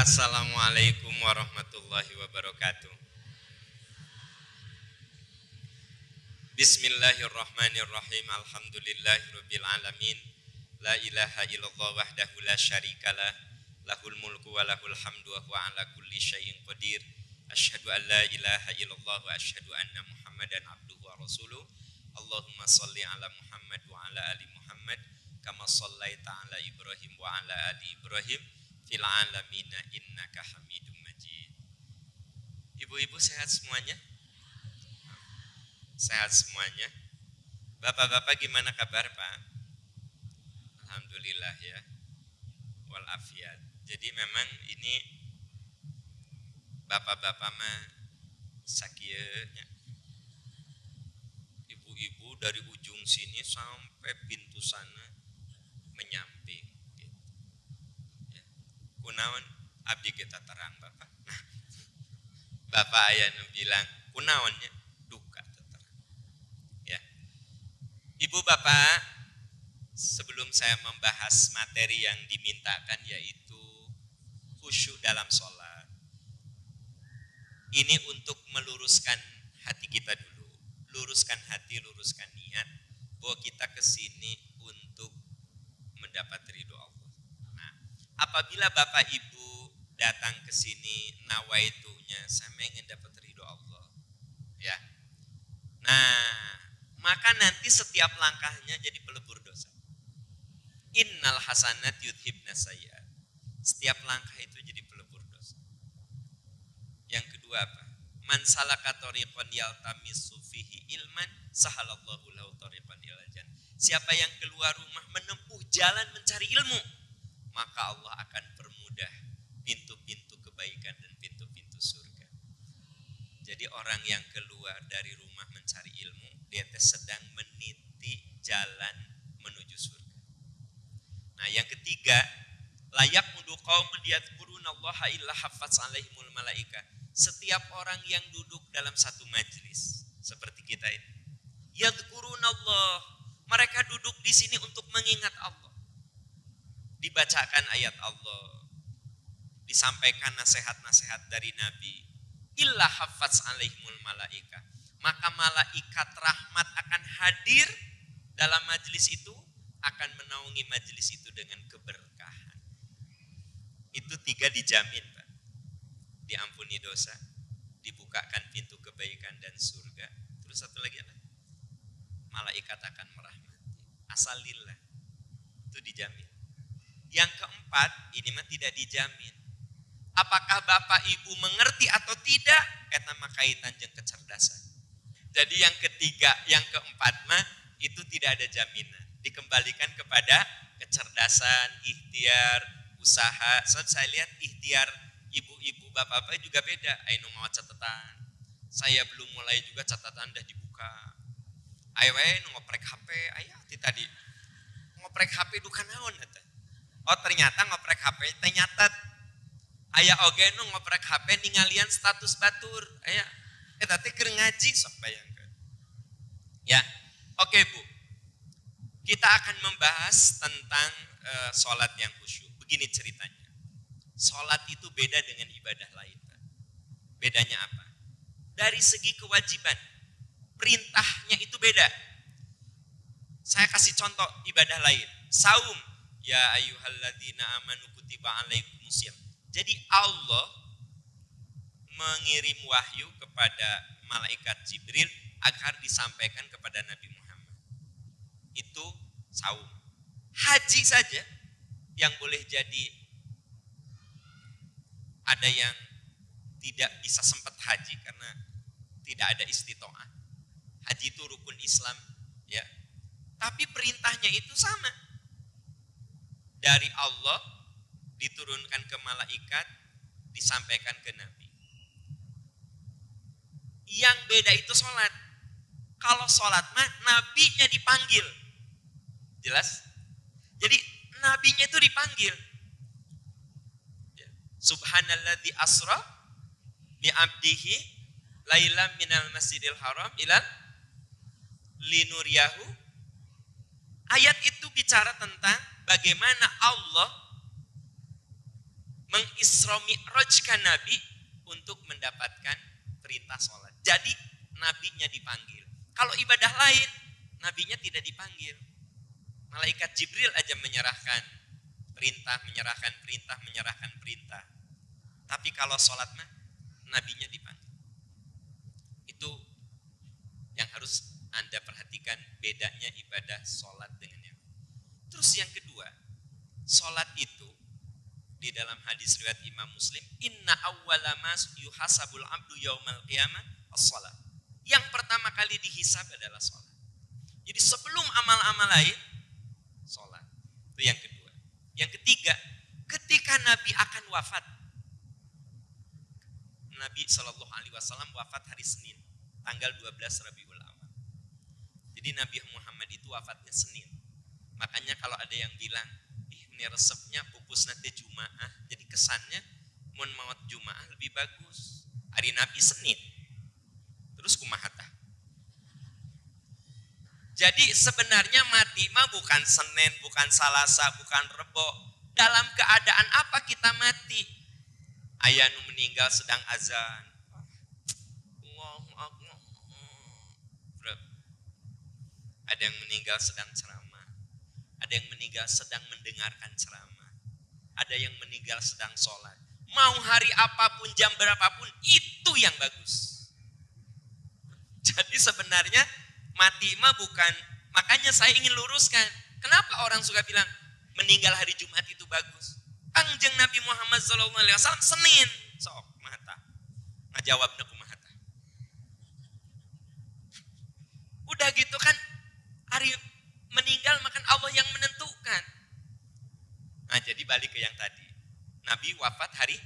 Assalamualaikum warahmatullahi wabarakatuh. Bismillahirrahmanirrahim. Alhamdulillahirabbil alamin. La ilaha illallah wahdahu la syarikalah. Lahul mulku wa lahul hamdu wa huwa ala kulli syai'in qadir. Asyhadu an la ilaha illallah wa asyhadu anna Muhammadan abduhu wa rasuluh. Allahumma shalli ala Muhammad wa ala ali Muhammad kama shallaita ala Ibrahim wa ala ali Ibrahim fil alamin innaka Hamidum Majid. Ibu-ibu sehat semuanya? Sehat semuanya. Bapak-bapak gimana kabar, Pak? Alhamdulillah ya. Walafiat. Jadi memang ini bapak-bapak mah sakieunya. Ibu-ibu dari ujung sini sampai pintu sana menyamping gitu. Ya. Kunaon abdi kita terang Bapak. Nah, Bapak aya nu bilang kunaonnya duka terang. Ya. Ibu Bapak, sebelum saya membahas materi yang dimintakan yaitu khusyuk dalam sholat. Ini untuk meluruskan hati kita dulu. Luruskan hati, luruskan niat bahwa kita kesini untuk mendapat ridho Allah. Nah, apabila Bapak Ibu datang ke sini nawaitunya saya ingin dapat ridho Allah. Ya. Nah, maka nanti setiap langkahnya jadi pelebur dosa. Innal hasanat yudhibna sayyi'at. Setiap langkah itu jadi pelebur dosa. Yang kedua apa? Man salaka thariqan yaltamisu fihi ilman sahalallahu lahu thariqan ilal jannah. Siapa yang keluar rumah menempuh jalan mencari ilmu, maka Allah akan permudah pintu-pintu kebaikan dan pintu-pintu surga. Jadi orang yang keluar dari rumah mencari ilmu, dia sedang meniti jalan menuju surga. Nah, yang ketiga, layak mundu qaumun yadhkurunallaha illa haffaz alaihimul malaika. Setiap orang yang duduk dalam satu majelis seperti kita ini, yadhkurunallah, mereka duduk di sini untuk mengingat Allah. Dibacakan ayat Allah, disampaikan nasihat-nasihat dari Nabi. Illa haffaz alaihimul malaika. Maka malaikat rahmat akan hadir dalam majelis itu, akan menaungi majelis itu dengan keberkahan. Itu tiga dijamin, Pak. Diampuni dosa, dibukakan pintu kebaikan dan surga. Terus satu lagi apa? Malaikat akan merahmati. Asalillah. Itu dijamin. Yang keempat, ini mah tidak dijamin. Apakah Bapak Ibu mengerti atau tidak? Eta mah kaitan jeung kecerdasan. Jadi yang ketiga, yang keempat mah itu tidak ada jaminan. Dikembalikan kepada kecerdasan, ikhtiar, usaha. So, saya lihat ikhtiar ibu-ibu, bapak-bapak juga beda. Ayo mau catatan. Saya belum mulai juga catatan udah dibuka. Ayo ngoprek HP, ayo tadi. Ngoprek HP duka naon eta. Oh, ternyata ngoprek HP teh nyatet. Aya oge nu ngoprek HP ningalian status batur. Aya eta teh keur ngaji sok bayangkeun. Ya. Oke, Bu. Kita akan membahas tentang sholat yang khusyuk. Begini ceritanya. Sholat itu beda dengan ibadah lain. Bedanya apa? Dari segi kewajiban. Perintahnya itu beda. Saya kasih contoh ibadah lain. Saum. Ya ayyuhalladzina amanu kutiba alaikumusiyam. Jadi Allah mengirim wahyu kepada malaikat Jibril agar disampaikan kepada Nabi Muhammad. Itu saum. Haji saja yang boleh jadi ada yang tidak bisa sempat haji karena tidak ada istitoah. Haji itu rukun Islam, ya. Tapi perintahnya itu sama. Dari Allah diturunkan ke malaikat, disampaikan ke Nabi. Yang beda itu sholat. Kalau sholat mah nabinya dipanggil. Jelas? Jadi nabinya itu dipanggil. Subhanalladzi asra bi abdihi lailam minal masjidil haram ilal linuriyahu. Ayat itu bicara tentang bagaimana Allah mengisra mi'rajkan Nabi untuk mendapatkan perintah sholat. Jadi nabinya dipanggil. Kalau ibadah lain, nabinya tidak dipanggil. Malaikat Jibril aja menyerahkan perintah, menyerahkan perintah. Tapi kalau sholat mah, nabinya dipanggil. Itu yang harus Anda perhatikan bedanya ibadah sholat dengan yang. Terus yang kedua, sholat itu di dalam hadis riwayat Imam Muslim, inna awwala ma yuhasabul abdu yaumal qiyamah as-shalah. Yang pertama kali dihisab adalah sholat. Jadi sebelum amal-amal lain, sholat. Itu yang kedua. Yang ketiga, ketika Nabi akan wafat, Nabi SAW wafat hari Senin, tanggal 12 Rabiul Awal. Jadi Nabi Muhammad itu wafatnya Senin. Makanya kalau ada yang bilang, ini resepnya pupus nanti Jumaah, jadi kesannya mun maut Jumaah lebih bagus. Hari Nabi Senin. Terus kumahata. Jadi sebenarnya mati mah bukan Senin, bukan Salasa, bukan Rebo. Dalam keadaan apa kita mati? Ayah nu meninggal sedang azan. Ada yang meninggal sedang ceramah. Ada yang meninggal sedang mendengarkan ceramah. Ada yang meninggal sedang sholat. Mau hari apapun, jam berapapun, itu yang bagus. Jadi sebenarnya mati mah bukan, makanya saya ingin luruskan. Kenapa orang suka bilang meninggal hari Jumat itu bagus? Kangjeng Nabi Muhammad SAW Senin. Sok, mahata. Ngajawabnya kumahata. Udah gitu kan, hari meninggal makan Allah yang menentukan. Nah jadi balik ke yang tadi. Nabi wafat hari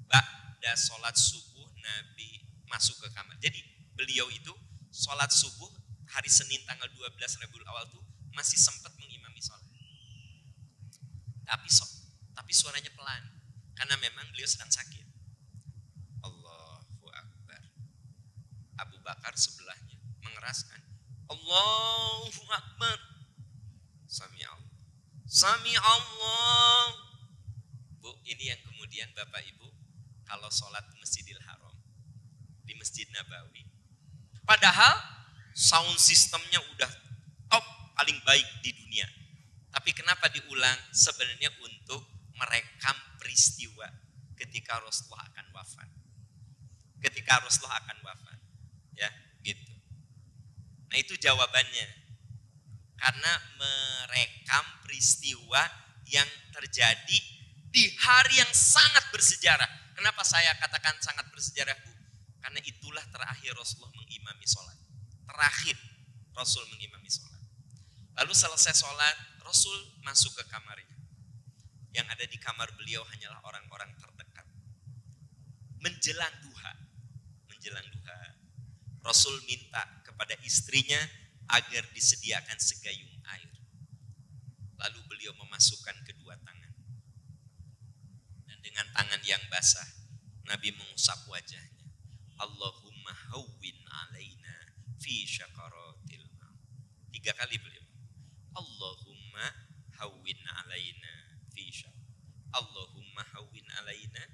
ba'da sholat subuh Nabi masuk ke kamar. Jadi beliau itu sholat subuh hari Senin tanggal 12 Rabiul Awal itu masih sempat mengimami sholat. Tapi suaranya pelan. Karena memang beliau sedang sakit. Allahu Akbar. Abu Bakar sebelahnya mengeraskan. Allahu Akbar. Sami Allah. Sami Allah. Bu, ini yang kemudian Bapak Ibu, kalau sholat di Masjidil Haram, di Masjid Nabawi, padahal sound sistemnya udah top, paling baik di dunia. Tapi kenapa diulang? Sebenarnya untuk merekam peristiwa ketika Rasulullah akan wafat. Ketika Rasulullah akan wafat. Ya, gitu. Nah itu jawabannya. Karena merekam peristiwa yang terjadi di hari yang sangat bersejarah. Kenapa saya katakan sangat bersejarah, Bu? Karena itulah terakhir Rasulullah mengimami sholat. Terakhir Rasul mengimami sholat. Lalu selesai sholat, Rasul masuk ke kamarnya. Yang ada di kamar beliau hanyalah orang-orang terdekat. Menjelang duha, Rasul minta kepada istrinya agar disediakan segayung air. Lalu beliau memasukkan kedua tangan. Dan dengan tangan yang basah, Nabi mengusap wajahnya. Allahumma hawwin alaina fi syakaratil maut. 3 kali beliau. Allahumma hawwin alaina fi syakaratil. Allahumma hawwin alaina.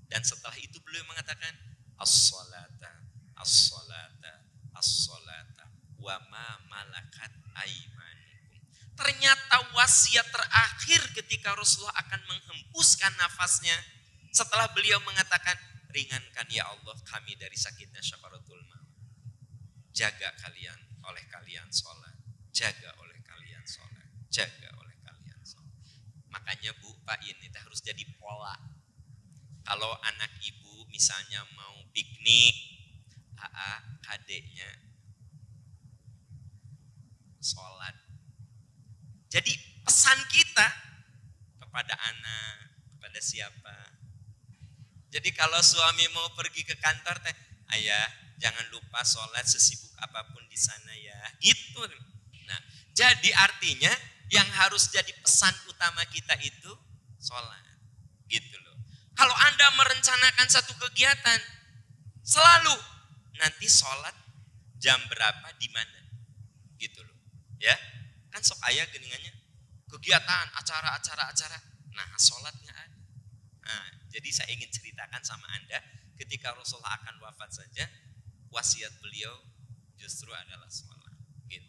Dan setelah itu beliau mengatakan as-salata, as-salata, as-salata wa ma malakat aimanikum. Ternyata wasiat terakhir ketika Rasulullah akan menghembuskan nafasnya setelah beliau mengatakan, ringankan ya Allah kami dari sakitnya syakaratul maut. Jaga kalian oleh kalian sholat. Jaga oleh kalian sholat. Jaga oleh kalian sholat. Makanya Bu, Pak, ini harus jadi pola. Kalau anak ibu misalnya mau piknik, adiknya sholat. Jadi pesan kita kepada anak, kepada siapa. Jadi kalau suami mau pergi ke kantor, ayah jangan lupa sholat sesibuk apapun di sana ya. Gitu. Nah, jadi artinya yang harus jadi pesan utama kita itu sholat. Gitu loh. Kalau Anda merencanakan satu kegiatan, selalu nanti sholat jam berapa di mana, gitu loh, ya kan sok ayah geningannya kegiatan acara. Nah, sholat nggak ada. Nah, jadi saya ingin ceritakan sama Anda, ketika Rasulullah akan wafat saja, wasiat beliau justru adalah sholat. Gitu.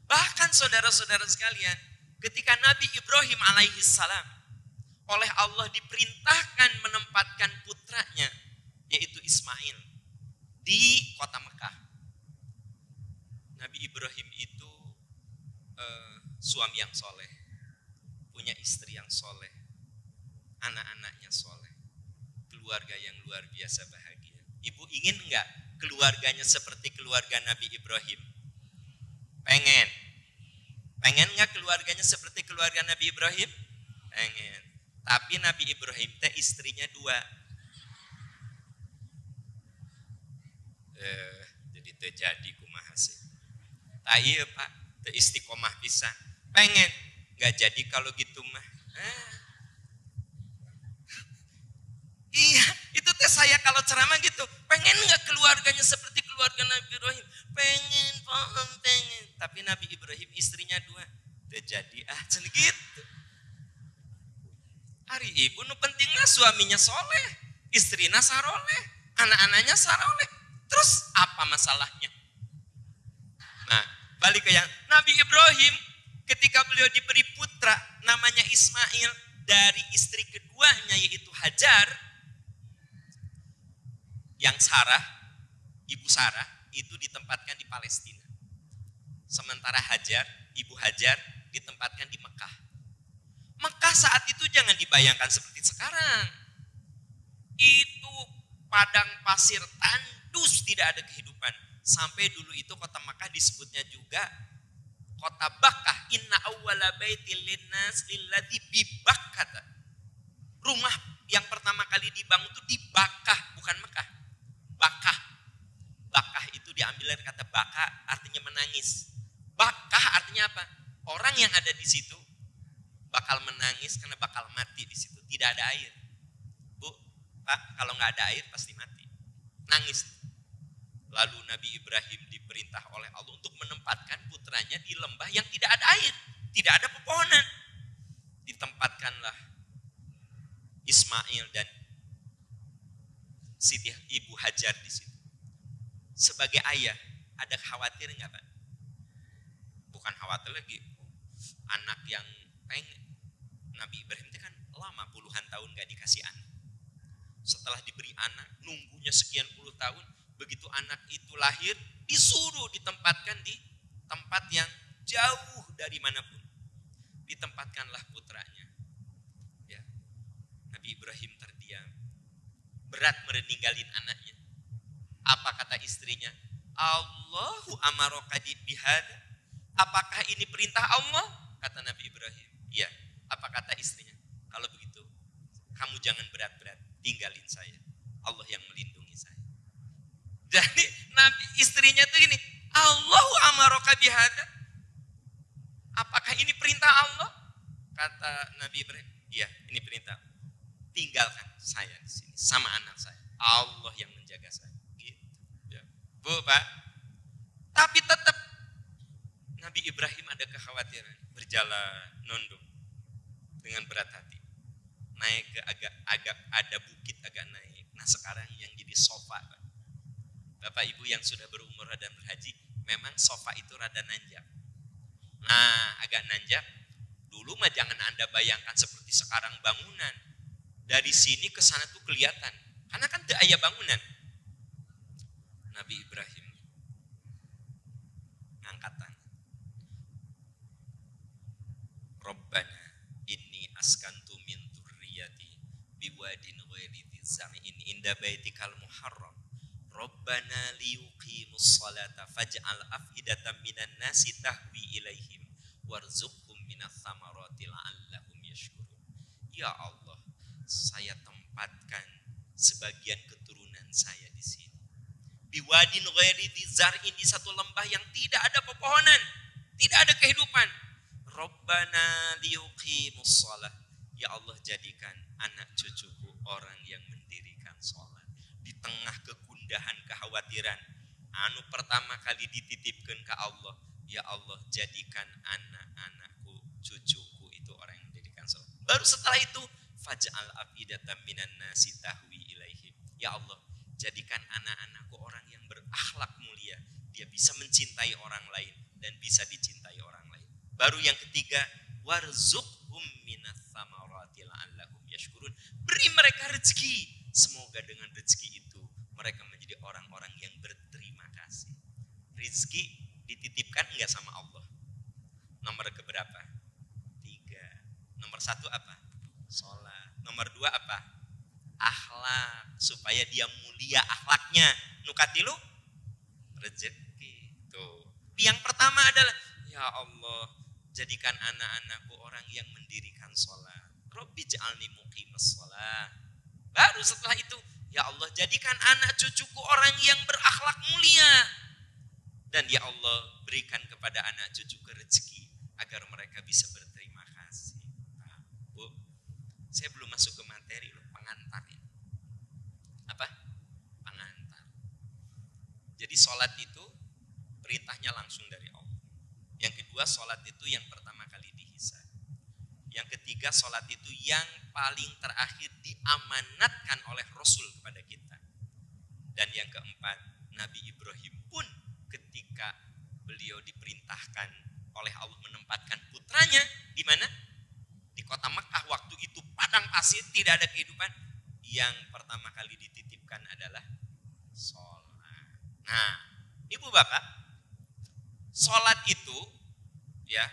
Bahkan saudara-saudara sekalian, ketika Nabi Ibrahim alaihissalam oleh Allah diperintahkan menempatkan putranya, yaitu Ismail, di kota Mekah. Nabi Ibrahim itu suami yang soleh, punya istri yang soleh, anak-anaknya soleh, keluarga yang luar biasa bahagia. Ibu ingin enggak keluarganya seperti keluarga Nabi Ibrahim? Pengen. Pengen enggak keluarganya seperti keluarga Nabi Ibrahim? Pengen. Tapi Nabi Ibrahim teh istrinya 2. Jadi terjadi kumaha sih. Iya Pak, teu istiqomah bisa. Pengen. Enggak jadi kalau gitu mah. Iya, itu teh saya kalau ceramah gitu. Pengen enggak keluarganya seperti keluarga Nabi Ibrahim? Pengen, pengen. Tapi Nabi Ibrahim istrinya 2. Terjadi cenah gitu. Hari ibu nu pentingnya suaminya soleh, istrina saroleh, anak-anaknya saroleh. Terus apa masalahnya? Nah, balik ke yang Nabi Ibrahim ketika beliau diberi putra namanya Ismail dari istri keduanya yaitu Hajar, yang Sarah, ibu Sarah itu ditempatkan di Palestina. Sementara Hajar, ibu Hajar ditempatkan di Mekah. Mekah saat itu jangan dibayangkan seperti sekarang. Itu padang pasir tandus, tidak ada kehidupan. Sampai dulu itu kota Mekah disebutnya juga kota Bakkah. Inna awwala baitil linnas lilladzi bi Bakkah. Rumah yang pertama kali dibangun itu di Bakkah, bukan Mekah. Bakkah. Bakkah itu diambil dari kata baka, artinya menangis. Bakkah artinya apa? Orang yang ada di situ bakal menangis karena bakal mati di situ. Tidak ada air. Bu, Pak, kalau nggak ada air pasti mati. Nangis. Lalu Nabi Ibrahim diperintah oleh Allah untuk menempatkan putranya di lembah yang tidak ada air, tidak ada pepohonan. Ditempatkanlah Ismail dan Siti Ibu Hajar di situ. Sebagai ayah, ada khawatir nggak Pak? Bukan khawatir lagi, anak yang pengen. Nabi Ibrahim itu kan lama puluhan tahun gak dikasih anak. Setelah diberi anak, nunggunya sekian puluh tahun, begitu anak itu lahir, disuruh ditempatkan di tempat yang jauh dari manapun. Ditempatkanlah putranya. Ya. Nabi Ibrahim terdiam. Berat meninggalin anaknya. Apa kata istrinya? Allahu amaraka bihada. Apakah ini perintah Allah? Kata Nabi Ibrahim. Iya. Apa kata istrinya? Kalau begitu, kamu jangan berat-berat, tinggalin saya. Allah yang melindungi saya. Jadi Nabi istrinya tuh gini, Allahu amaraka bihada. Apakah ini perintah Allah? Kata Nabi Ibrahim, iya ini perintah. Tinggalkan saya di sini sama anak saya. Allah yang menjaga saya. Gitu. Ya. Bu, Pak. Tapi tetap Nabi Ibrahim ada kekhawatiran, berjalan nunduk dengan berat hati. Naik ke agak ada bukit agak naik. Nah, sekarang yang jadi sofa, Pak. Bapak Ibu yang sudah berumur dan berhaji, memang sofa itu rada nanjak. Nah, agak nanjak. Dulu mah jangan Anda bayangkan seperti sekarang bangunan. Dari sini ke sana tuh kelihatan. Karena kan teu aya bangunan. Nabi Ibrahim ngangkat tangan. Rabbana inni askantu min dzurriyyati biwadin ghairi dzar'in inda baitikal muharram. Rabbana liyuqimus salata faj'al af'idatan minan nasi tahwi ilaihim warzuqhum minats tsamarati la'allahum yashkurun. Ya Allah, saya tempatkan sebagian keturunan saya di sini. Biwadin ghairi dzar'in, di satu lembah yang tidak ada pepohonan, tidak ada kehidupan. Rabbana liyuqimus shalah. Ya Allah, jadikan anak cucuku orang yang mendirikan sholat. Di tengah kegundahan, kekhawatiran, anu pertama kali dititipkan ke Allah, ya Allah jadikan anak-anakku, cucuku itu orang yang mendirikan sholat. Baru setelah itu faj'al afidatan minan nasi tahwi ilaihim. Ya Allah, jadikan anak-anakku orang yang berakhlak mulia. Dia bisa mencintai orang lain dan bisa dicintai orang lain. Baru yang ketiga, warzuqhum minas samarati la'allahum yashkurun. Beri mereka rezeki. Semoga dengan rezeki itu mereka menjadi orang-orang yang berterima kasih. Rezeki dititipkan enggak sama Allah? Nomor keberapa? 3. Nomor 1 apa? Sholat. Nomor 2 apa? Akhlak. Supaya dia mulia akhlaknya. Nukatilu? Rezeki. Tuh. Yang pertama adalah, ya Allah, jadikan anak-anakku orang yang mendirikan sholat. Rabbi ja'alni muqimas sholat. Baru setelah itu, ya Allah, jadikan anak cucuku orang yang berakhlak mulia. Dan ya Allah, berikan kepada anak cucuku rezeki agar mereka bisa berterima kasih. Nah, Bu, saya belum masuk ke materi loh, pengantar ya. Apa? Pengantar. Jadi sholat itu perintahnya langsung dari Allah. Yang kedua, sholat itu yang pertama kali dihisab. Yang ketiga, sholat itu yang paling terakhir diamanatkan oleh Rasul kepada kita. Dan yang keempat, Nabi Ibrahim pun ketika beliau diperintahkan oleh Allah menempatkan putranya di mana? Di kota Mekah, waktu itu padang pasir, tidak ada kehidupan. Yang pertama kali dititipkan adalah sholat. Nah, Ibu Bapak, sholat itu ya,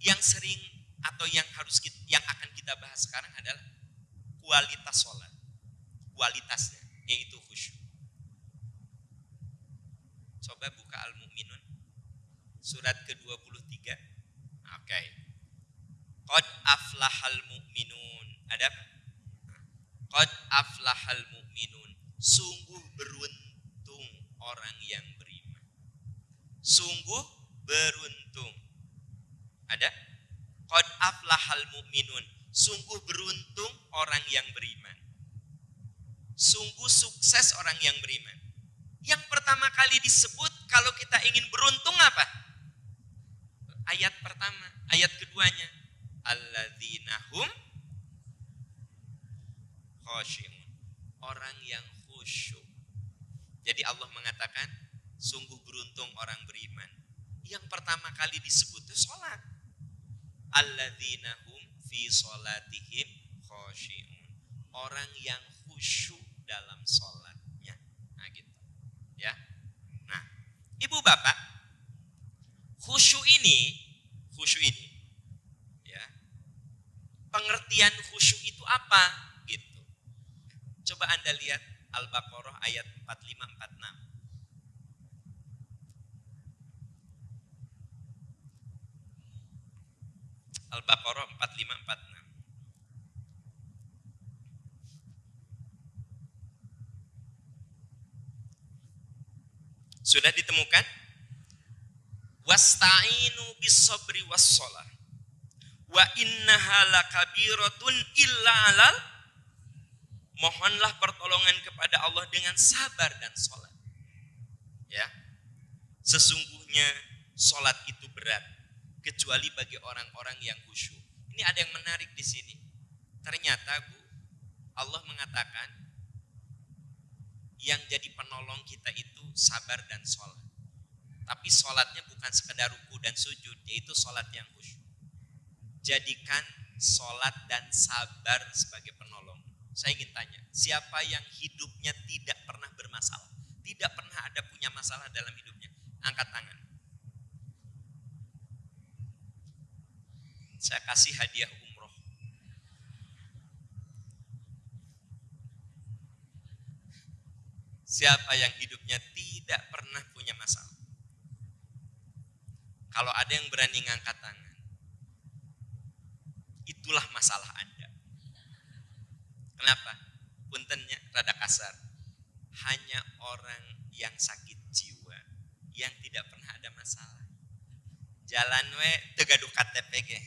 yang sering atau yang akan kita bahas sekarang adalah kualitas sholat. Kualitasnya, yaitu khusyuk. Coba buka Al-Mu'minun surat ke-23. Oke. Qad aflahal mu'minun. Ada apa? Qad aflahal mu'minun. Sungguh beruntung orang yang beriman. Sungguh beruntung. Ada? Qad aflahal mu'minun. Sungguh beruntung orang yang beriman. Sungguh sukses orang yang beriman. Yang pertama kali disebut kalau kita ingin beruntung apa? Ayat pertama, ayat keduanya. Alladzina hum khashi'un. Orang yang khusyuk. Jadi Allah mengatakan, sungguh beruntung orang beriman. Yang pertama kali disebut itu sholat. Alladzina hum fi sholatihim khashi'un. Orang yang khusyuk dalam sholatnya. Nah gitu. Ya. Nah, Ibu Bapak, khusyuk ini ya. Pengertian khusyuk itu apa? Gitu. Coba Anda lihat Al-Baqarah ayat 45-46. Al-Baqarah 45-46. Sudah ditemukan? Wasta'inu bis-sabri was-shalah. Wa innaha lakabiratun illa 'alal. Mohonlah pertolongan kepada Allah dengan sabar dan sholat. Ya. Sesungguhnya sholat itu berat kecuali bagi orang-orang yang khusyuk. Ini ada yang menarik di sini. Ternyata Bu, Allah mengatakan yang jadi penolong kita itu sabar dan sholat. Tapi sholatnya bukan sekedar ruku dan sujud, yaitu sholat yang khusyuk. Jadikan sholat dan sabar sebagai penolong. Saya ingin tanya, siapa yang hidupnya tidak pernah bermasalah? Tidak pernah ada punya masalah dalam hidupnya? Angkat tangan. Saya kasih hadiah umroh. Siapa yang hidupnya tidak pernah punya masalah? Kalau ada yang berani ngangkat tangan, itulah masalah Anda. Kenapa? Puntennya rada kasar. Hanya orang yang sakit jiwa, yang tidak pernah ada masalah. Jalan we tegaduh KTP ge.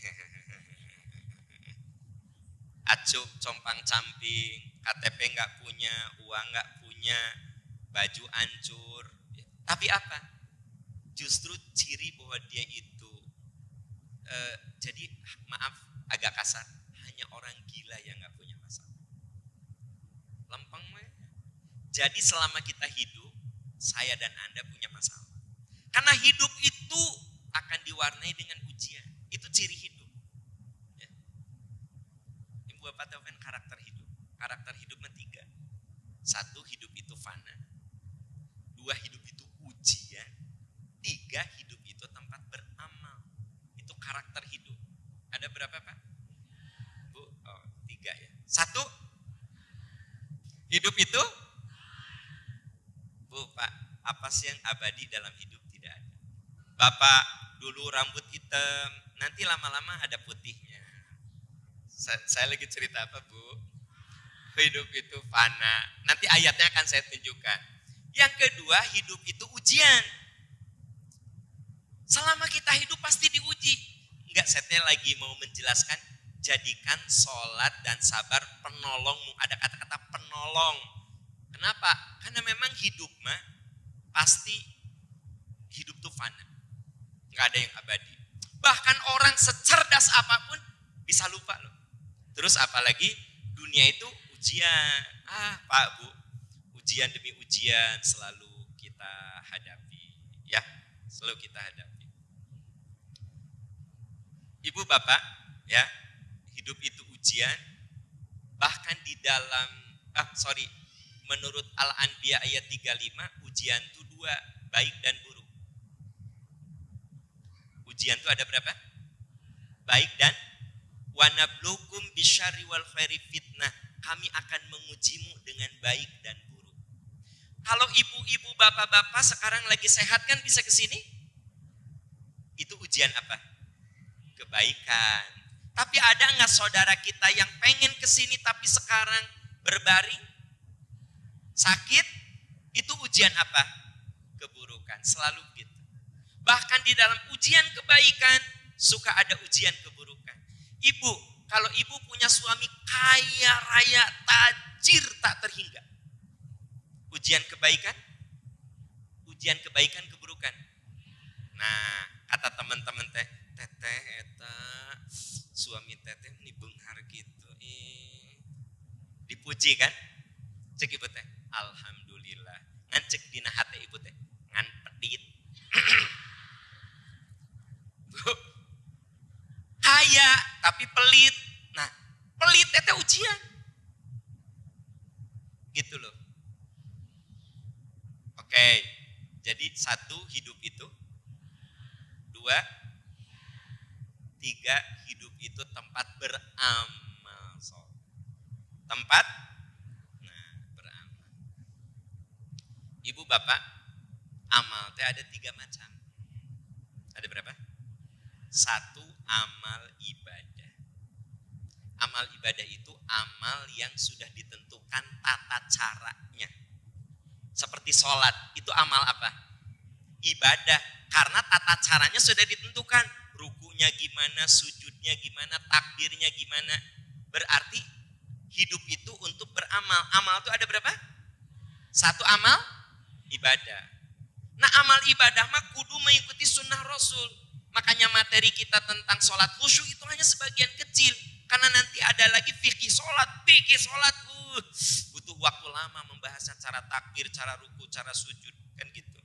Acuk compang camping, KTP nggak punya, uang nggak punya, baju hancur. Tapi apa? Justru ciri bahwa dia itu jadi maaf agak kasar, hanya orang gila yang gak punya masalah. Lempeng mah. Jadi selama kita hidup, saya dan Anda punya masalah. Karena hidup itu akan diwarnai dengan ujian. Itu ciri hidup. Ya. Ibu Bapak tahu kan karakter hidup. Karakter hidup tiga. Satu, hidup itu fana. Dua, hidup itu ujian. Tiga, hidup itu tempat beramal. Itu karakter hidup. Ada berapa Pak? Bu, oh, tiga ya. Satu, hidup itu. Bu, Pak, apa sih yang abadi dalam hidup? Tidak ada. Bapak dulu rambut hitam, nanti lama-lama ada putihnya. Saya lagi cerita apa, Bu? Hidup itu fana. Nanti ayatnya akan saya tunjukkan. Yang kedua, hidup itu ujian. Selama kita hidup pasti diuji. Enggak, saya lagi mau menjelaskan, jadikan sholat dan sabar penolongmu. Ada kata-kata penolong. Kenapa? Karena memang hidup mah pasti hidup tuh fana. Enggak ada yang abadi. Bahkan orang secerdas apapun bisa lupa loh. Terus apalagi dunia itu ujian. Pak, Bu, ujian demi ujian selalu kita hadapi. Ya, selalu kita hadapi. Ibu Bapak, ya, hidup itu ujian. Bahkan di dalam, menurut Al-Anbiya ayat 35, ujian itu dua, baik dan buruk. Ujian itu ada berapa? Baik dan wanablukum bisyarri wal khairi fitnah. Kami akan mengujimu dengan baik dan buruk. Kalau ibu-ibu, bapak-bapak sekarang lagi sehat kan bisa ke sini? Itu ujian apa? Kebaikan. Tapi ada enggak saudara kita yang pengen ke sini tapi sekarang berbaring? Sakit? Itu ujian apa? Keburukan. Selalu gitu. Bahkan di dalam ujian kebaikan suka ada ujian keburukan. Ibu, kalau ibu punya suami kaya raya, tajir tak terhingga. Ujian kebaikan? Ujian kebaikan keburukan. Nah, kata teman-teman teteh eta suami teteh ini benghar gitu. Dipuji kan? Cek ibu teh, alhamdulillah. Ngan cek dina hate ibu teh, ngan pedit. Kaya tapi pelit. Nah, pelit itu ujian. Gitu loh. Oke. Jadi satu, hidup itu. Dua, tiga, hidup itu tempat beramal. Tempat beramal. Ibu Bapak, amal itu ada 3 macam. Ada berapa? 1, amal ibadah. Amal ibadah itu amal yang sudah ditentukan tata caranya. Seperti sholat, itu amal apa? Ibadah. Karena tata caranya sudah ditentukan. Rukunya gimana, sujudnya gimana, takbirnya gimana. Berarti hidup itu untuk beramal. Amal itu ada berapa? 1, amal ibadah. Nah, amal ibadah mah kudu mengikuti sunnah Rasul. Makanya materi kita tentang sholat khusyuk itu hanya sebagian kecil. Karena nanti ada lagi fikih sholat. Butuh waktu lama membahasnya cara takbir, cara ruku, cara sujud. Kan gitu.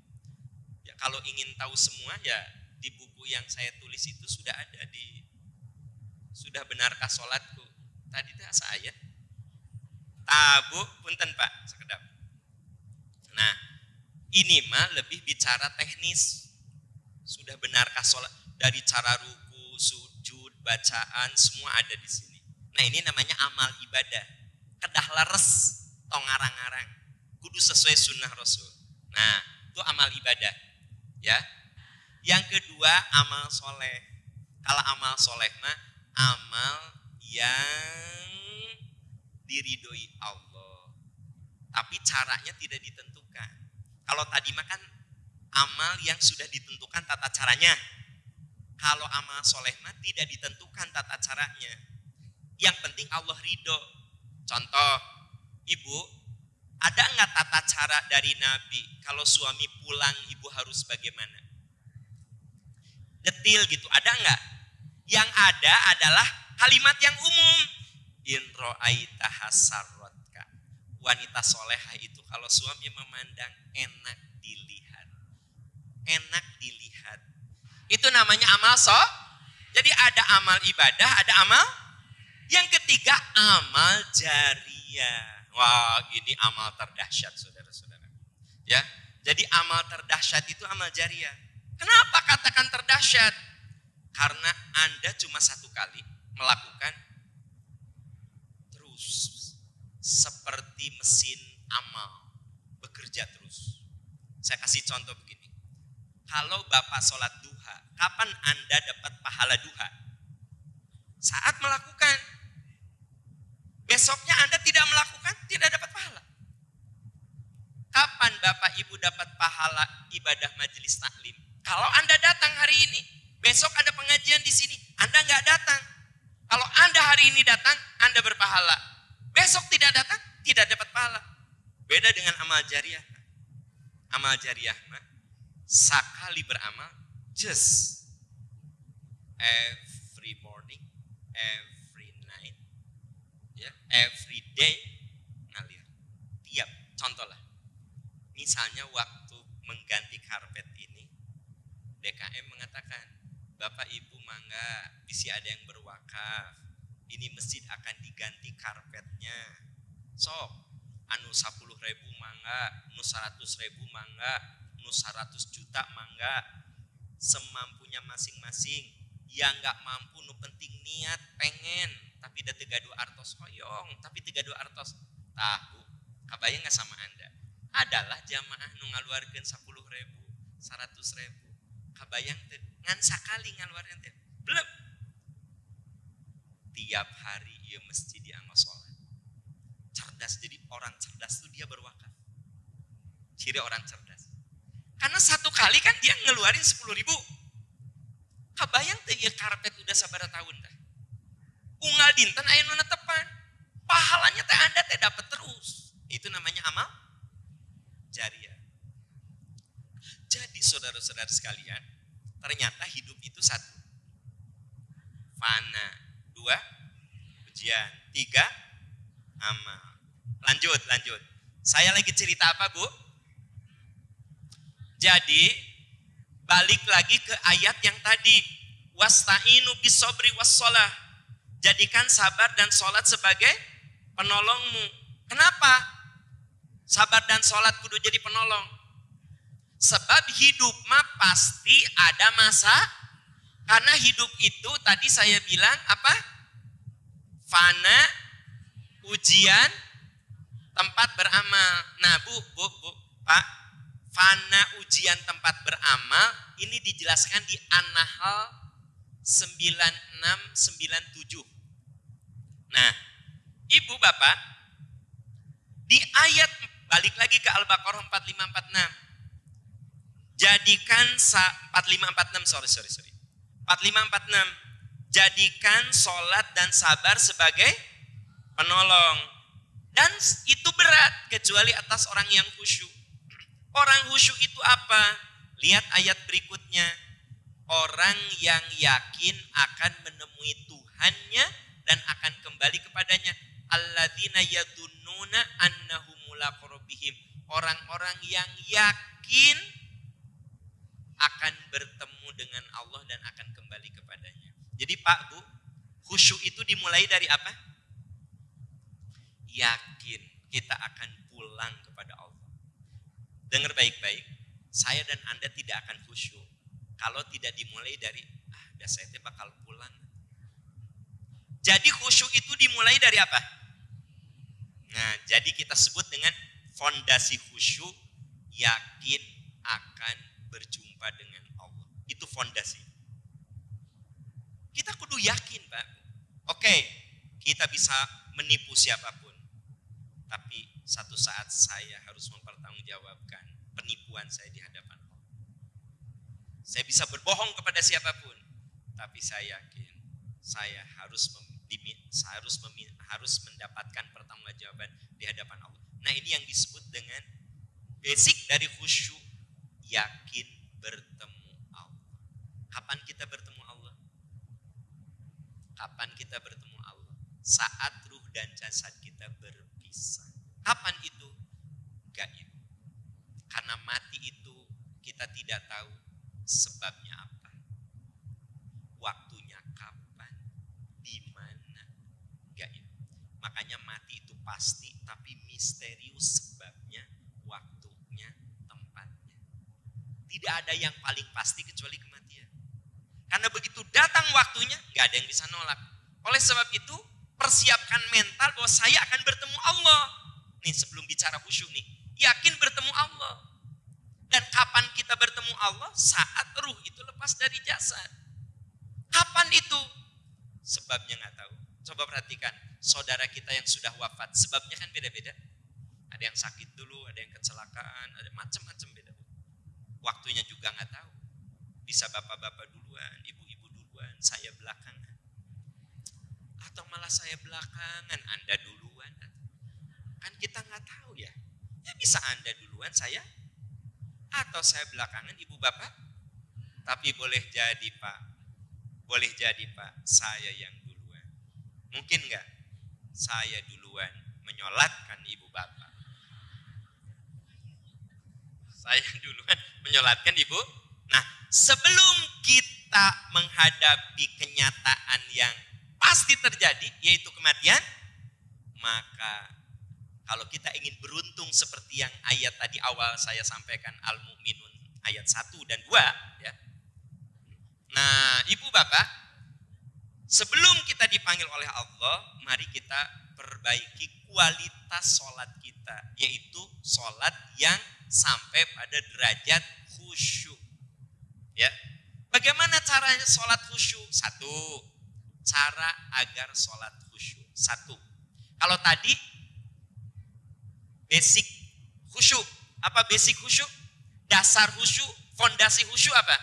Ya, kalau ingin tahu semua ya di buku yang saya tulis itu sudah ada di Sudah Benarkah Sholatku. Tadi itu saya. Bu, punten Pak, sekedap. Nah, ini mah lebih bicara teknis. Sudah benarkah sholat? Dari cara ruku, sujud, bacaan, semua ada di sini. Nah, ini namanya amal ibadah. Kedah leres, tong ngarang-ngarang. Kudu sesuai sunnah Rasul. Nah, itu amal ibadah. Ya. Yang kedua, amal soleh. Kalau amal soleh mah amal yang diridhoi Allah. Tapi caranya tidak ditentukan. Kalau tadi mah kan amal yang sudah ditentukan tata caranya. Kalau amal soleh mah tidak ditentukan tata caranya. Yang penting Allah ridho. Contoh, ibu, ada enggak tata cara dari Nabi? Kalau suami pulang, ibu harus bagaimana? Detil gitu, ada enggak? Yang ada adalah Kalimat yang umum. In ro'aitaha sarrotka. Wanita solehah itu kalau suami memandang enak dilihat. Enak dilihat. Itu namanya amal Jadi ada amal ibadah, ada amal. Yang ketiga amal jariah. Wah, ini amal terdahsyat saudara-saudara. Ya, jadi amal terdahsyat itu amal jariah. Kenapa katakan terdahsyat? Karena Anda cuma satu kali melakukan terus. Seperti mesin amal. Bekerja terus. Saya kasih contoh begini. Kalau Bapak sholat duha, kapan Anda dapat pahala duha? Saat melakukan. Besoknya Anda tidak melakukan, tidak dapat pahala. Kapan Bapak Ibu dapat pahala ibadah majelis taklim? Kalau Anda datang hari ini, besok ada pengajian di sini, Anda nggak datang. Kalau Anda hari ini datang, Anda berpahala. Besok tidak datang, tidak dapat pahala. Beda dengan amal jariah. Amal jariah, sekali beramal, just every morning, every night, ya, every day ngalir. Tiap, contoh lah. Misalnya waktu mengganti karpet ini, DKM mengatakan, Bapak Ibu mangga, bisa ada yang berwakaf. Ini masjid akan diganti karpetnya. Sok, anu 10.000 mangga, anu 100.000 mangga, anu 100 juta mangga. Semampunya masing-masing. Yang gak mampu nu penting niat, pengen. Tapi da 32 artos koyong, tapi 32 artos. Tahu, kabayang gak sama Anda? Adalah jamaah nu ngaluarkeun 10.000, 100.000. Kabayang teh ngan sakali ngaluarkeun teh. Belum. Tiap hari ieu masjid dianggo salat. Cerdas, jadi orang cerdas itu dia berwakaf. Ciri orang cerdas. Karena satu kali kan dia ngeluarin 10.000. Kabayang teh ieu karpet udah sabaraha tahun dah. Unggal dinten aya nu netepan. Pahalanya teh Anda teh dapat terus. Itu namanya amal jariah. Jadi saudara-saudara sekalian, ternyata hidup itu satu. Fana. 2, ujian. 3, amal. Lanjut. Saya lagi cerita apa, Bu? Jadi, balik lagi ke ayat yang tadi. Wasta'inu bisobri wassalah. Jadikan sabar dan sholat sebagai penolongmu. Kenapa? Sabar dan sholat kudu jadi penolong. Sebab hidup mah pasti ada masa. Karena hidup itu tadi saya bilang apa? Fana, ujian, tempat beramal. Nah Bu, Pak, fana, ujian, tempat beramal, ini dijelaskan di An-Nahl 9697. Nah, Ibu Bapak, di ayat, balik lagi ke Al-Baqarah 4546. Jadikan 4546, 4546. Jadikan sholat dan sabar sebagai penolong. Dan itu berat kecuali atas orang yang khusyuk. Orang khusyuk itu apa? Lihat ayat berikutnya. Orang yang yakin akan menemui Tuhannya dan akan kembali kepadanya. Alladzina yadunnuna annahum mulaqu rabbihim. Orang-orang yang yakin akan bertemu dengan Allah dan akan kembali kepadanya. Jadi Pak, Bu, khusyuk itu dimulai dari apa? Yakin kita akan pulang kepada Allah. Dengar baik-baik, saya dan Anda tidak akan khusyuk kalau tidak dimulai dari, dah saya bakal pulang. Jadi khusyuk itu dimulai dari apa? Nah, jadi kita sebut dengan fondasi khusyuk, yakin akan berjumpa dengan Allah. Itu fondasi. Kita kudu yakin, Pak. Oke, kita bisa menipu siapapun. Tapi satu saat saya harus mempertanggungjawabkan penipuan saya di hadapan Allah. Saya bisa berbohong kepada siapapun. Tapi saya yakin saya harus mendapatkan pertanggungjawaban di hadapan Allah. Nah, ini yang disebut dengan basic dari khusyuk, yakin bertemu Allah. Kapan kita bertemu Allah? Kapan kita bertemu Allah? Saat ruh dan jasad kita berpisah. Kapan itu? Gaib. Karena mati itu kita tidak tahu sebabnya apa. Waktunya kapan, di mana, gaib. Makanya mati itu pasti, tapi misterius sebabnya, waktunya, tempatnya. Tidak ada yang paling pasti kecuali kematian. Karena begitu datang waktunya, gak ada yang bisa nolak. Oleh sebab itu, persiapkan mental bahwa saya akan bertemu Allah. Nih sebelum bicara khusyuk nih, yakin bertemu Allah. Dan kapan kita bertemu Allah? Saat ruh itu lepas dari jasad. Kapan itu? Sebabnya gak tahu. Coba perhatikan, saudara kita yang sudah wafat, sebabnya kan beda-beda. Ada yang sakit dulu, ada yang kecelakaan, ada macam-macam beda. Waktunya juga gak tahu. Bisa bapak-bapak duluan, ibu-ibu duluan, saya belakangan. Atau malah saya belakangan, Anda duluan. Kan kita gak tahu ya. Ya bisa Anda duluan, saya. Atau saya belakangan, ibu bapak. Tapi boleh jadi Pak. Boleh jadi Pak, saya yang duluan. Mungkin gak? Saya duluan menyolatkan ibu bapak. Saya duluan menyolatkan ibu. Nah, sebelum kita menghadapi kenyataan yang pasti terjadi, yaitu kematian, maka kalau kita ingin beruntung seperti yang ayat tadi awal saya sampaikan, Al-Mu'minun ayat 1 dan 2, ya. Nah, ibu bapak, sebelum kita dipanggil oleh Allah, mari kita perbaiki kualitas sholat kita, yaitu sholat yang sampai pada derajat khusyuk. Ya, bagaimana caranya sholat khusyuk? Satu, cara agar sholat khusyuk. Satu, kalau tadi basic khusyuk, apa basic khusyuk? Dasar khusyuk, fondasi khusyuk apa?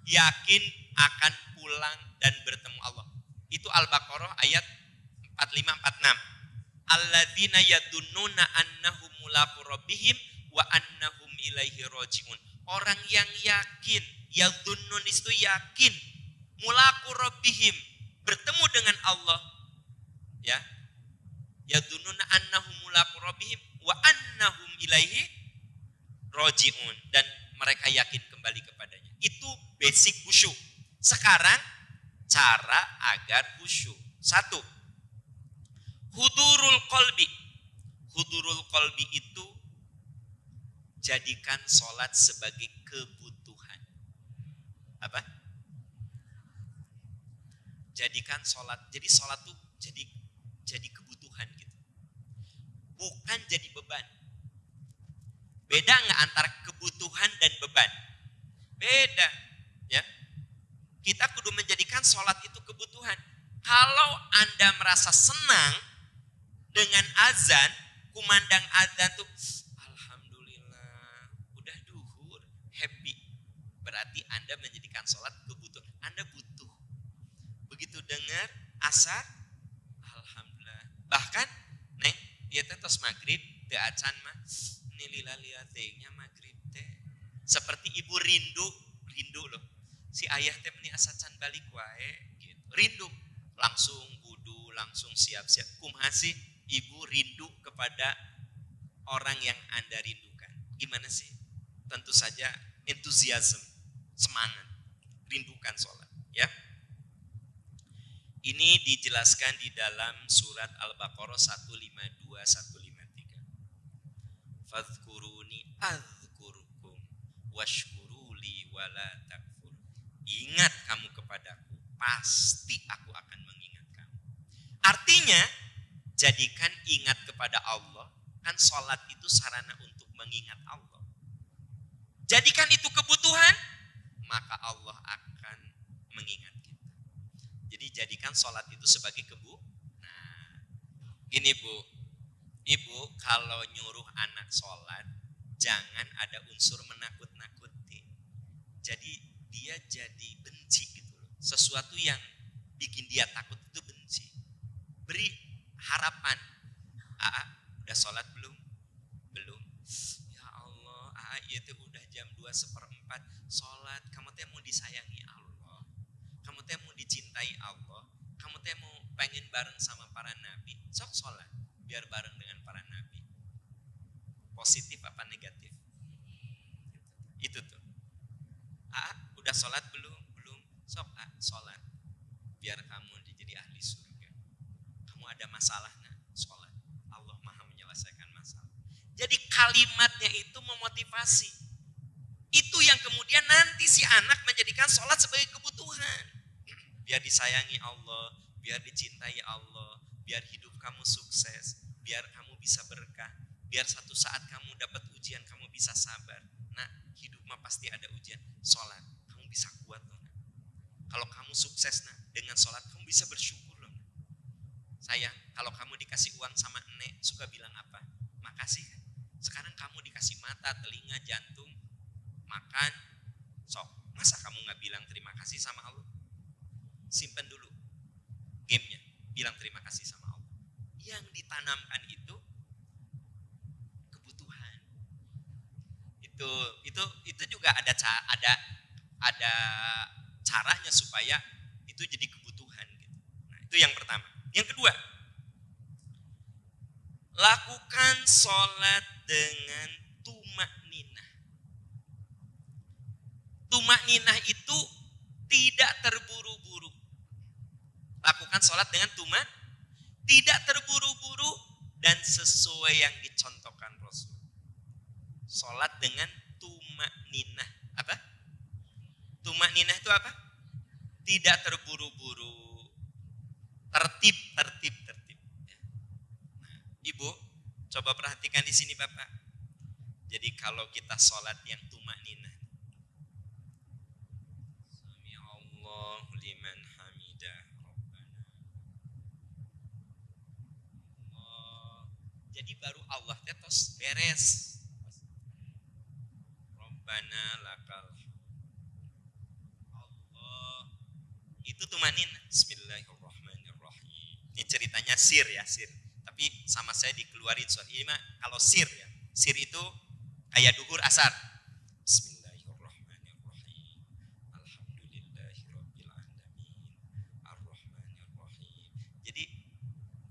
Yakin akan pulang dan bertemu Allah. Itu Al-Baqarah ayat 45-46. Alladzina yadunnuna annahum mulaqu rabbihim wa annahum ilaihi rajiun. Orang yang yakin, yadunnun itu yakin, mulaqu rabbihim, bertemu dengan Allah. Ya. Yadunnuna annahum mulaqu rabbihim wa annahum ilaihi rajiun, dan mereka yakin kembali kepadanya. Itu basic khusyuk. Sekarang cara agar khusyuk. Satu, hudurul qalbi. Hudurul qalbi itu jadikan sholat sebagai kebutuhan. Apa? Jadikan sholat. Jadi sholat tuh jadi kebutuhan gitu. Bukan jadi beban. Beda nggak antara kebutuhan dan beban? Beda, ya. Kita kudu menjadikan sholat itu kebutuhan. Kalau Anda merasa senang dengan azan, kumandang azan tuh, alhamdulillah, udah duhur, happy. Berarti Anda menjadikan sholat kebutuhan. Anda butuh. Begitu dengar asar, alhamdulillah. Bahkan, neng, dia tos maghrib, teu acan mah, nilila tehnya maghrib teh. Seperti ibu rindu loh. Si ayah teh meni asacan balik wae gitu. Rindu, langsung wudu, langsung siap-siap. Kumaha sih ibu rindu kepada orang yang Anda rindukan? Gimana sih? Tentu saja entusiasme, semangat, rindukan sholat, ya. Ini dijelaskan di dalam surat Al-Baqarah 152 153. Fadhkuruni adzkurkum washkuruli wala takfur. Ingat kamu kepadaku, pasti aku akan mengingat kamu. Artinya, jadikan ingat kepada Allah, kan sholat itu sarana untuk mengingat Allah. Jadikan itu kebutuhan, maka Allah akan mengingat kita. Jadi jadikan sholat itu sebagai Nah, gini Bu, Ibu kalau nyuruh anak sholat, jangan ada unsur menakut-nakuti. Jadi dia jadi benci gitu loh. Sesuatu yang bikin dia takut itu benci. Beri harapan. Udah sholat belum? Belum. Ya Allah, itu udah jam 2:04 sholat. Kamu teh mau disayangi Allah. kamu teh mau dicintai Allah, kamu teh mau pengen bareng sama para nabi, sok sholat biar bareng dengan para nabi. Positif apa negatif? Itu tuh. Udah sholat belum? Belum. Sok sholat biar kamu jadi ahli surga. Kamu ada masalah, nah sholat. Allah maha menyelesaikan masalah. Jadi kalimatnya itu memotivasi. Itu yang kemudian nanti si anak menjadikan sholat sebagai kebutuhan. Biar disayangi Allah, biar dicintai Allah, biar hidup kamu sukses, biar kamu bisa berkah, biar satu saat kamu dapat ujian kamu bisa sabar. Nah, hidup mah pasti ada ujian. Sholat, kamu bisa kuat loh. Nah. Kalau kamu sukses nah, dengan sholat kamu bisa bersyukur loh. Nah. Sayang, kalau kamu dikasih uang sama nenek suka bilang apa? Makasih. Sekarang kamu dikasih mata, telinga, jantung, makan, sok. Masa kamu gak bilang terima kasih sama Allah? Simpen dulu gamenya, bilang terima kasih sama Allah. Yang ditanamkan itu kebutuhan. Itu juga ada caranya supaya itu jadi kebutuhan gitu. Nah, itu yang pertama. Yang kedua, lakukan sholat dengan tumak ninah. Tumak ninah itu tidak terburu-buru. Lakukan sholat dengan tumak, tidak terburu-buru dan sesuai yang dicontohkan Rasul. Sholat dengan tumak ninah. Apa? Tumak ninah itu apa? Tidak terburu-buru. Tertib. Nah, Ibu, coba perhatikan di sini Bapak. Jadi kalau kita sholat yang tumak ninah. Sami Allah liman hamidah. Jadi baru Allah tetos beres. Rabbana lakal Allah. Itu tumanin. Bismillahirrahmanirrahim. Ini ceritanya sir ya, sir. Tapi sama saya dikeluarin soal ini mah kalau sir ya. Sir itu kayak duhur asar. Bismillahirrahmanirrahim. Alhamdulillahirabbil alamin. Arrahmanirrahim. Jadi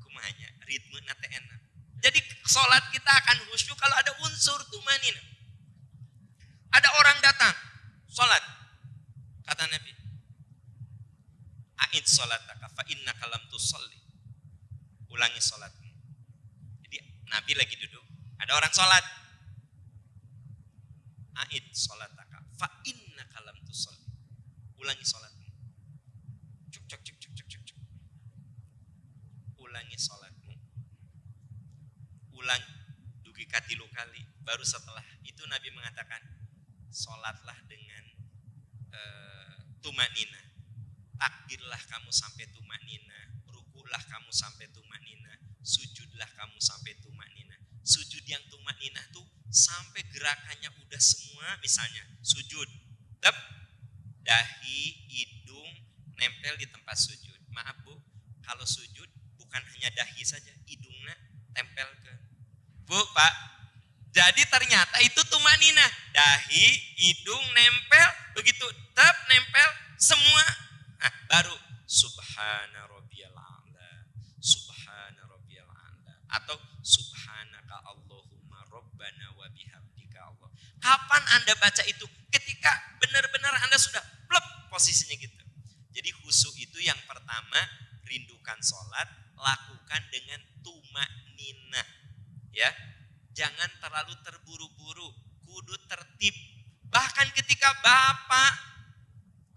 kumanya ritme nate enak. Jadi sholat kita akan khusyuk kalau ada unsur tumanin. Ada orang datang, sholat. Kata Nabi, a'id sholataka fa innaka lam tusalli. Ulangi sholatmu. Jadi Nabi lagi duduk, ada orang sholat. A'id sholataka fa innaka lam tusalli. Ulangi sholatmu. Cuk. Ulangi sholatmu. Ulang dugi katilu kali. Baru setelah itu Nabi mengatakan, sholatlah dengan tumak nina. Takbirlah kamu sampai tumak nina. Rukulah kamu sampai tumak nina. Sujudlah kamu sampai tumak nina. Sujud yang tumak nina tuh sampai gerakannya udah semua. Misalnya sujud, tep, dahi, hidung nempel di tempat sujud. Maaf Bu, kalau sujud bukan hanya dahi saja, hidungnya tempel ke. Bu, Pak, jadi ternyata itu tumak nina. Dahi, hidung nempel, begitu tep nempel semua. Nah, baru subhana rabbiyal a'la. Subhana rabbiyal a'la. Atau subhanaka Allahumma rabbana wa bihamdika Allah. Kapan Anda baca itu? Ketika benar-benar Anda sudah plep posisinya gitu. Jadi khusyuk itu yang pertama, rindukan sholat, lakukan dengan tumak ninah. Ya, jangan terlalu terburu-buru, kudu tertib. Bahkan ketika Bapak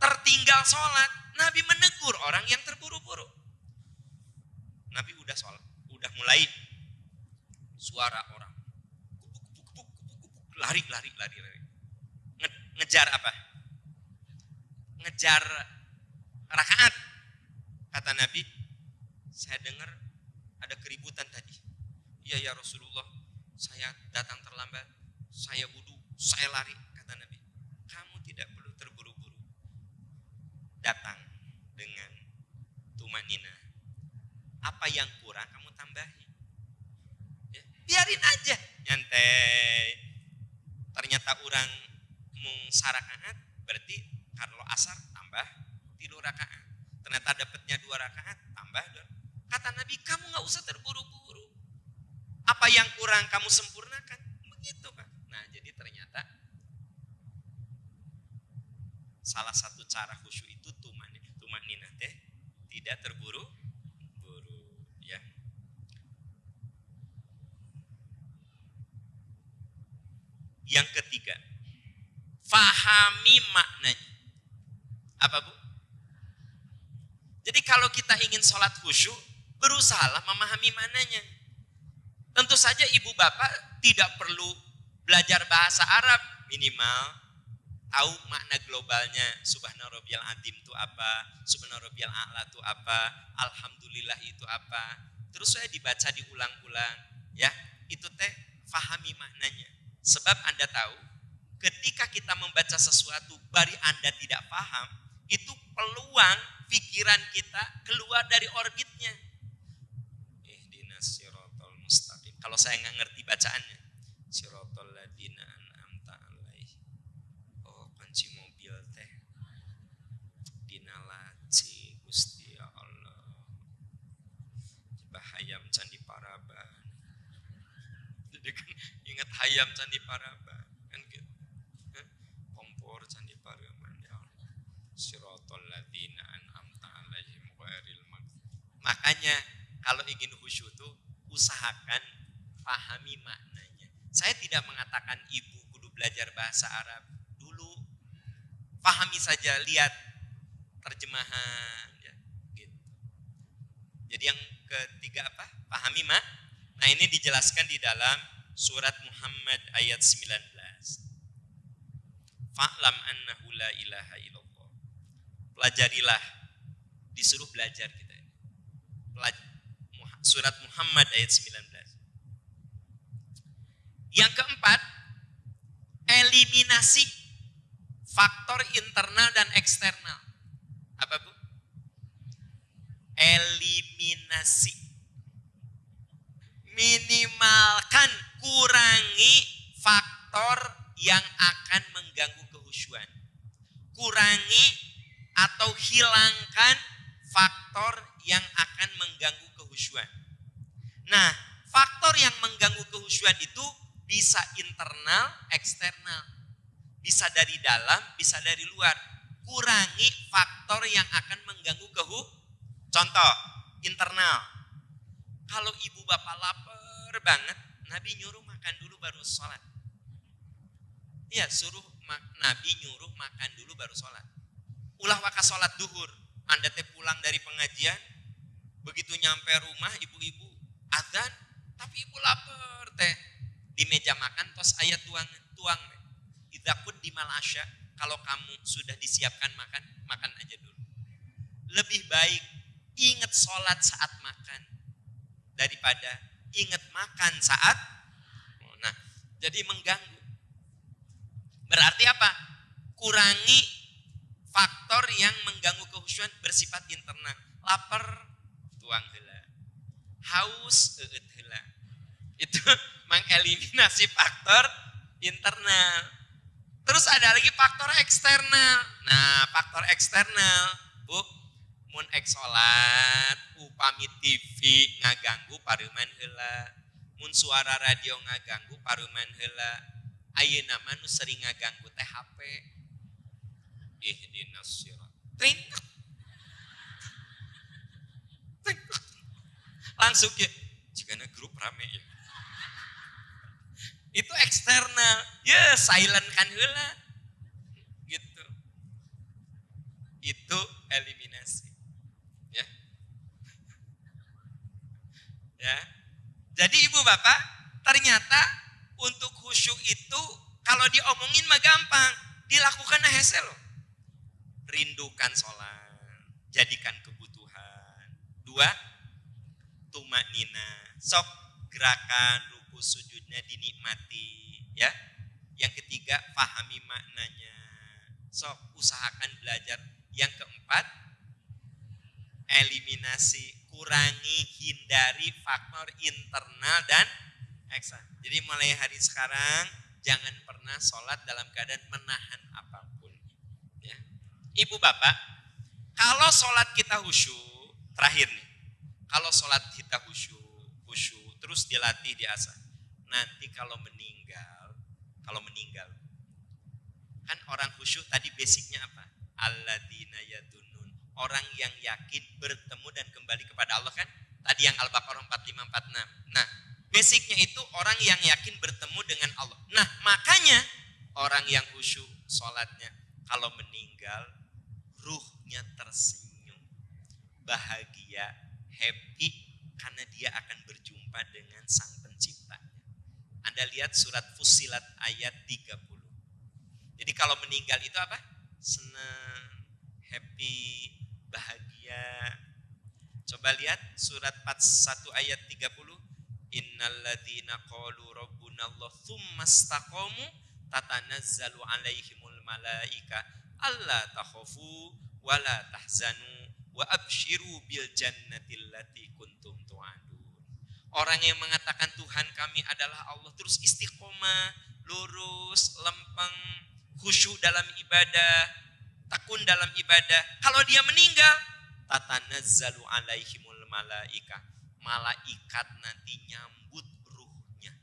tertinggal sholat, Nabi menegur orang yang terburu-buru. Nabi udah sholat, udah mulai suara orang, kubuk, lari. Ngejar apa? Ngejar rakaat. Kata Nabi, saya dengar ada keributan tadi. Iya ya Rasulullah, saya datang terlambat, saya wudu, saya lari. Kata Nabi, kamu tidak perlu terburu-buru. Datang dengan tumanina. Apa yang kurang kamu tambahin. Ya, biarin aja, nyantai. Ternyata orang mung sarakaat, berarti kalau asar tambah 3 rakaat. Ternyata dapatnya 2 rakaat, tambah dong. Kata Nabi, kamu gak usah terburu-buru. Apa yang kurang kamu sempurnakan. Begitu Pak. Nah jadi ternyata salah satu cara khusyuk itu tumaninah teh tidak terburu-buru ya. Yang ketiga, fahami maknanya. Apa Bu? Jadi kalau kita ingin sholat khusyuk, berusahalah memahami maknanya. Tentu saja ibu bapak tidak perlu belajar bahasa Arab, minimal tahu makna globalnya. Subhana rabbiyal azim itu apa, subhana rabbiyal a'la itu apa, alhamdulillah itu apa. Terus saya dibaca diulang-ulang, ya. Itu teh fahami maknanya. Sebab Anda tahu, ketika kita membaca sesuatu bari Anda tidak paham, itu peluang pikiran kita keluar dari orbitnya. Ihdinas siratal mustaqim. Kalau saya nggak ngerti bacaannya, siratal ladzina an'amta alaihim. Oh, kunci mobil teh. Dinalaci Gusti Allah. Coba hayam Candi Paraban. Jadi kan ingat hayam Candi Paraban kan gitu. Kompor Candi Paraban ya Allah. Siratal ladzina an'amta alaihim ghairil maghdubi. Makanya kalau ingin khusyuk tuh usahakan pahami maknanya. Saya tidak mengatakan ibu kudu belajar bahasa Arab dulu. Pahami saja, lihat terjemahan ya, gitu. Jadi yang ketiga apa? Pahami mak. Nah, ini dijelaskan di dalam surat Muhammad ayat 19. Fa'lam annahu la ilaha illallah. Pelajarilah, disuruh belajar kita ini. Surat Muhammad ayat 19. Yang keempat, eliminasi faktor internal dan eksternal. Apa Bu? Eliminasi. Minimalkan, kurangi faktor yang akan mengganggu kehusyuan. Kurangi atau hilangkan faktor yang akan mengganggu kehusyuan. Nah, faktor yang mengganggu kehusyuan itu bisa internal, eksternal. Bisa dari dalam, bisa dari luar. Kurangi faktor yang akan mengganggu Contoh, internal. Kalau ibu bapak lapar banget, Nabi nyuruh makan dulu baru sholat. Iya, Nabi nyuruh makan dulu baru sholat. Ulah waka sholat duhur. Anda teh pulang dari pengajian, begitu nyampe rumah ibu-ibu adzan, tapi ibu lapar teh. Di meja makan tos ayat tuang. Idakut di malasya, kalau kamu sudah disiapkan makan, makan aja dulu. Lebih baik ingat sholat saat makan daripada ingat makan saat. Nah, jadi mengganggu. Berarti apa? Kurangi faktor yang mengganggu kehusyuan bersifat internal. Lapar, tuang heula. Haus, eueut heula. Itu mengeliminasi faktor internal. Terus ada lagi faktor eksternal. Nah, faktor eksternal, Bu, mun ek salat, upami TV ngaganggu pareuman heula. Mun suara radio ngaganggu pareuman heula. Ayeuna mah nu sering ngaganggu teh HP. Ihdinas sirat. Tring. Langsung ya, jigana grup rame ya. Itu eksternal. Ya, silent kan heula. Gitu. Itu eliminasi. Ya. Ya. Jadi ibu bapak, ternyata untuk khusyuk itu kalau diomongin mah gampang, dilakukan hese loh. Rindukan sholat, jadikan kebutuhan. 2, tumanina, sok gerakan ruku sujudnya dinikmati, ya. Yang ketiga, pahami maknanya, sok usahakan belajar. Yang keempat, eliminasi, kurangi, hindari faktor internal dan eksternal. Jadi mulai hari sekarang jangan pernah sholat dalam keadaan menahan apapun. Ya. Ibu bapak, Kalau sholat kita khusyuk, terakhir nih, kalau sholat kita khusyuk, terus dilatih, diasah. Nanti kalau meninggal, kan orang khusyuk tadi basicnya apa? Alladzina yadunun, orang yang yakin bertemu dan kembali kepada Allah kan? Tadi yang Al-Baqarah 45-46. Nah, basicnya itu orang yang yakin bertemu dengan Allah. Nah, makanya orang yang khusyuk sholatnya, kalau meninggal, ruhnya tersenyum, bahagia, happy, karena dia akan berjumpa dengan Sang Penciptanya. Anda lihat surat Fussilat ayat 30. Jadi kalau meninggal itu apa? Senang, happy, bahagia. Coba lihat surat 41 ayat 30. Innalladzina qalu rabbunallah tsumastaqamu tatanazzalu alaihimul malaika alla takhafu wala tahzanu wa absyiru bil jannati allati kuntum tu'adun. Orang yang mengatakan Tuhan kami adalah Allah, terus istiqomah, lurus, lempeng, khusyuk dalam ibadah, tekun dalam ibadah. Kalau dia meninggal, tatanazzalu alaihimul malaika, malaikat nanti nyambut ruhnya.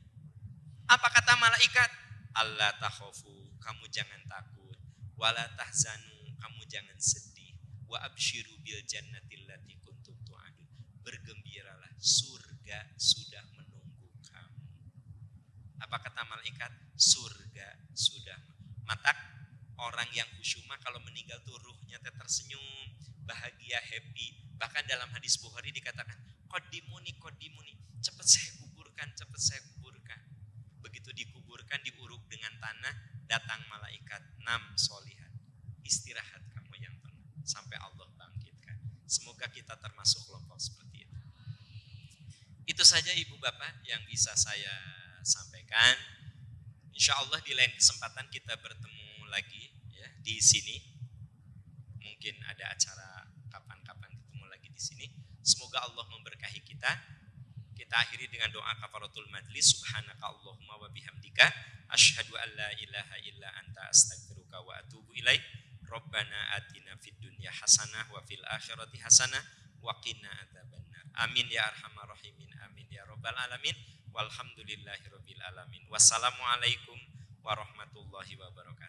Apa kata malaikat? Allah takhafu, kamu jangan takut. Wala tahzanu, kamu jangan sedih. Wa absyiru bil jannatil lati kuntum tu'adun. Bergembiralah, surga sudah menunggu kamu. Apa kata malaikat? Surga sudah. Mata orang yang khusyuk kalau meninggal tuh ruhnya tersenyum, bahagia, happy. Bahkan dalam hadis Bukhari dikatakan, Qadimuni, cepat saya kuburkan. Begitu dikuburkan, diuruk dengan tanah, datang malaikat, nam solihat, istirahat kamu yang tenang sampai Allah bangkitkan. Semoga kita termasuk kelompok seperti itu. Itu saja Ibu Bapak yang bisa saya sampaikan. Insya Allah di lain kesempatan kita bertemu lagi ya di sini. Mungkin ada acara kapan-kapan ketemu lagi di sini. Semoga Allah memberkahi kita. Kita akhiri dengan doa kafaratul majlis. Subhanaka Allahumma wa bihamdika asyhadu an la ilaha illa anta astaghfiruka wa atubu ilaik. Rabbana atina fid dunya hasanah wa fil akhirati hasanah wa qina adzabannar. Amin ya arhamar rahimin. Amin ya rabbal alamin. Walhamdulillahirabbil alamin. Wassalamualaikum warahmatullahi wabarakatuh.